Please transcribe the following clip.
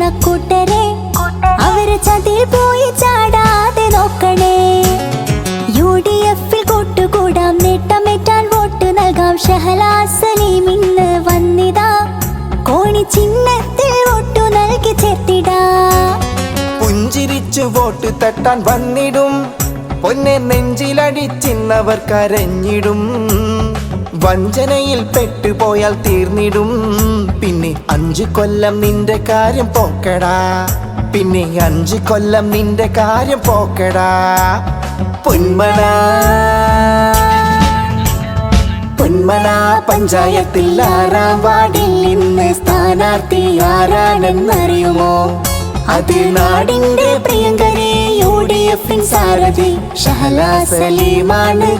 കളിക്കുന്ന കൂട്ടരെ അവര് ചതിയിൽ പോയി ചാടാതെ നോക്കണേ. UDF-ൽ കൂട്ടുകൂടാം, നേട്ടമേറ്റാൻ വോട്ട് നൽകാം. ഷഹല സലീം ഇന്ന് വന്നിതാ, കോണി ചിഹ്നത്തിൽ വോട്ടു നൽകി ചേർത്തിടാ. പുഞ്ചിരിച്ചു വോട്ട് തട്ടാൻ വന്നിടും, പൊന്നെ നെഞ്ചിലടിച്ചിന്നവർ കരഞ്ഞിടും. വഞ്ചനയിൽ പെട്ടുപോയാൽ തീർന്നിടും, പിന്നെ 5 കൊല്ലം നിന്റെ കാര്യം പോക്കടാ. പിന്നെ 5 കൊല്ലം നിന്റെ കാര്യം പോക്കടാ. പൊന്മന പഞ്ചായത്തിൽ 6-ാം വാർഡിൽ ഇന്ന് സ്ഥാനാർത്ഥി ആരാണെന്നറിയുമോ? അത് നാടിന്റെ പ്രിയങ്കരെ UDF-ൻ സാരഥി ഷഹല സലീമാണ്.